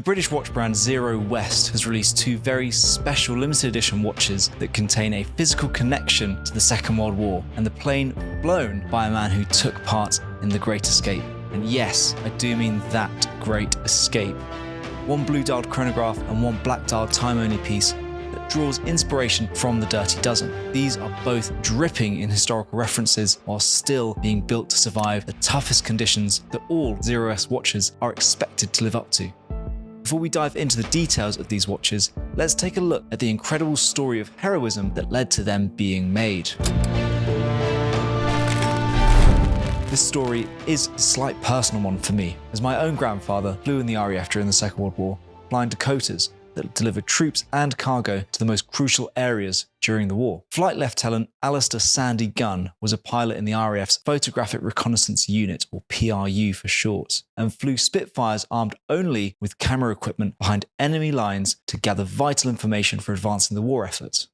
British watch brand Zero West has released two very special limited edition watches that contain a physical connection to the Second World War and the plane flown by a man who took part in the Great Escape. And yes, I do mean that Great Escape. One blue-dialed chronograph and one black-dialed time-only piece that draws inspiration from the Dirty Dozen. These are both dripping in historical references while still being built to survive the toughest conditions that all Zero S watches are expected to live up to. Before we dive into the details of these watches, let's take a look at the incredible story of heroism that led to them being made. This story is a slight personal one for me, as my own grandfather flew in the RAF during the Second World War, flying Dakotas that delivered troops and cargo to the most crucial areas during the war. Flight Lieutenant Alistair Sandy Gunn was a pilot in the RAF's Photographic Reconnaissance Unit, or PRU for short, and flew Spitfires armed only with camera equipment behind enemy lines to gather vital information for advancing the war effort.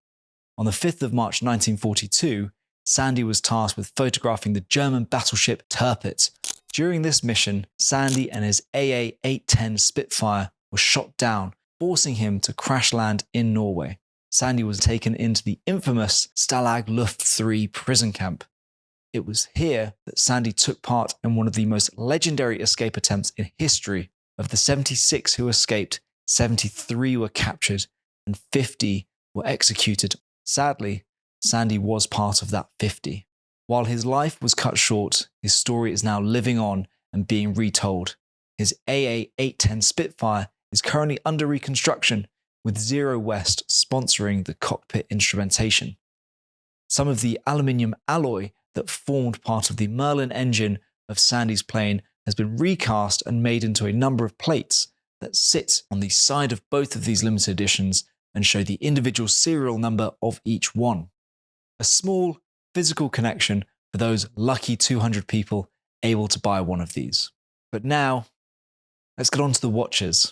On the 5th of March 1942, Sandy was tasked with photographing the German battleship Tirpitz. During this mission, Sandy and his AA-810 Spitfire were shot down, forcing him to crash land in Norway. Sandy was taken into the infamous Stalag Luft 3 prison camp. It was here that Sandy took part in one of the most legendary escape attempts in history. Of the 76 who escaped, 73 were captured and 50 were executed. Sadly, Sandy was part of that 50. While his life was cut short, his story is now living on and being retold. His AA-810 Spitfire is currently under reconstruction, with Zero West sponsoring the cockpit instrumentation. Some of the aluminium alloy that formed part of the Merlin engine of Sandy's plane has been recast and made into a number of plates that sit on the side of both of these limited editions and show the individual serial number of each one. A small physical connection for those lucky 200 people able to buy one of these. But now, let's get on to the watches.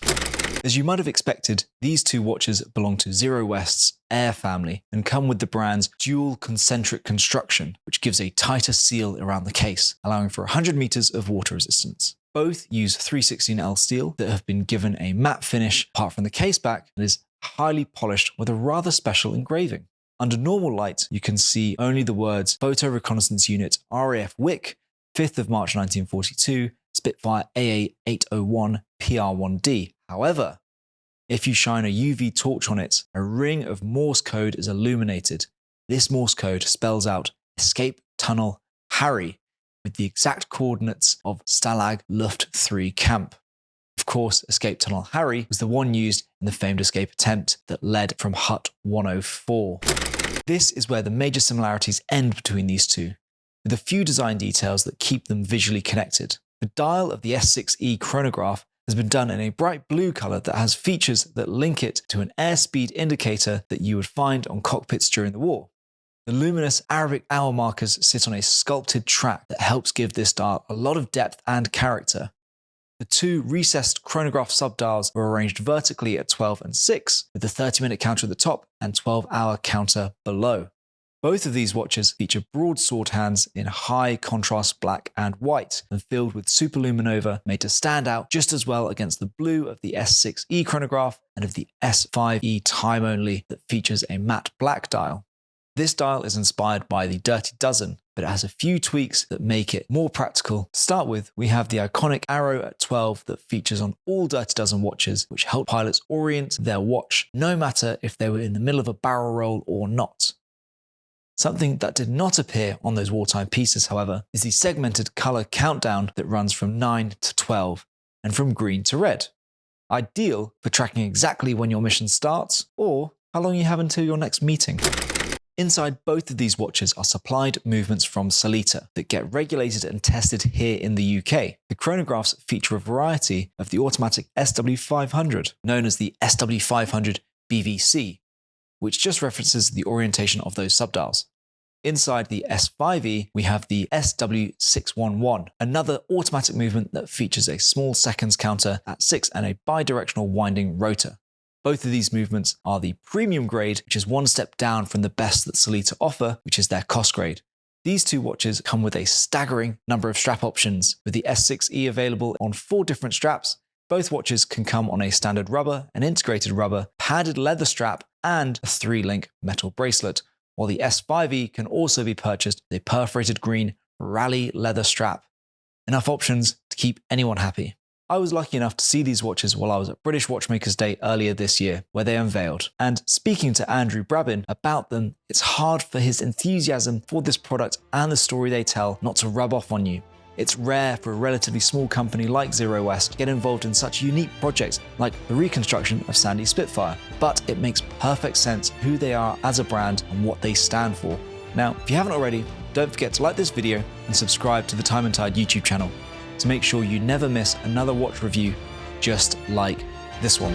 As you might have expected, these two watches belong to Zero West's Air family and come with the brand's dual concentric construction, which gives a tighter seal around the case, allowing for 100 meters of water resistance. Both use 316L steel that have been given a matte finish apart from the case back that is highly polished with a rather special engraving. Under normal light, you can see only the words Photo Reconnaissance Unit RAF WIC, 5th of March 1942, Spitfire AA-801 PR1D. However, if you shine a UV torch on it, a ring of Morse code is illuminated. This Morse code spells out Escape Tunnel Harry with the exact coordinates of Stalag Luft 3 camp. Of course, Escape Tunnel Harry was the one used in the famed escape attempt that led from Hut 104. This is where the major similarities end between these two, with a few design details that keep them visually connected. The dial of the S6E chronograph has been done in a bright blue color that has features that link it to an airspeed indicator that you would find on cockpits during the war. The luminous Arabic hour markers sit on a sculpted track that helps give this dial a lot of depth and character. The two recessed chronograph subdials are arranged vertically at 12 and 6, with the 30-minute counter at the top and 12-hour counter below. Both of these watches feature broadsword hands in high contrast black and white and filled with superluminova made to stand out just as well against the blue of the S6E chronograph and of the S5E time only that features a matte black dial. This dial is inspired by the Dirty Dozen, but it has a few tweaks that make it more practical. To start with, we have the iconic arrow at 12 that features on all Dirty Dozen watches, which help pilots orient their watch, no matter if they were in the middle of a barrel roll or not. Something that did not appear on those wartime pieces, however, is the segmented color countdown that runs from 9 to 12 and from green to red. Ideal for tracking exactly when your mission starts or how long you have until your next meeting. Inside both of these watches are supplied movements from Sellita that get regulated and tested here in the UK. The chronographs feature a variety of the automatic SW500, known as the SW500 BVC, which just references the orientation of those subdials. Inside the S5E, we have the SW611, another automatic movement that features a small seconds counter at 6 and a bidirectional winding rotor. Both of these movements are the premium grade, which is one step down from the best that Sellita offer, which is their cost grade. These two watches come with a staggering number of strap options, with the S6E available on 4 different straps Both watches can come on a standard rubber, an integrated rubber, padded leather strap, and a 3-link metal bracelet, while the S5E can also be purchased with a perforated green rally leather strap. Enough options to keep anyone happy. I was lucky enough to see these watches while I was at British Watchmakers Day earlier this year, where they unveiled. And speaking to Andrew Brabin about them, it's hard for his enthusiasm for this product and the story they tell not to rub off on you. It's rare for a relatively small company like Zero West to get involved in such unique projects like the reconstruction of Sandy Spitfire, but it makes perfect sense who they are as a brand and what they stand for. Now, if you haven't already, don't forget to like this video and subscribe to the Time+Tide YouTube channel to make sure you never miss another watch review just like this one.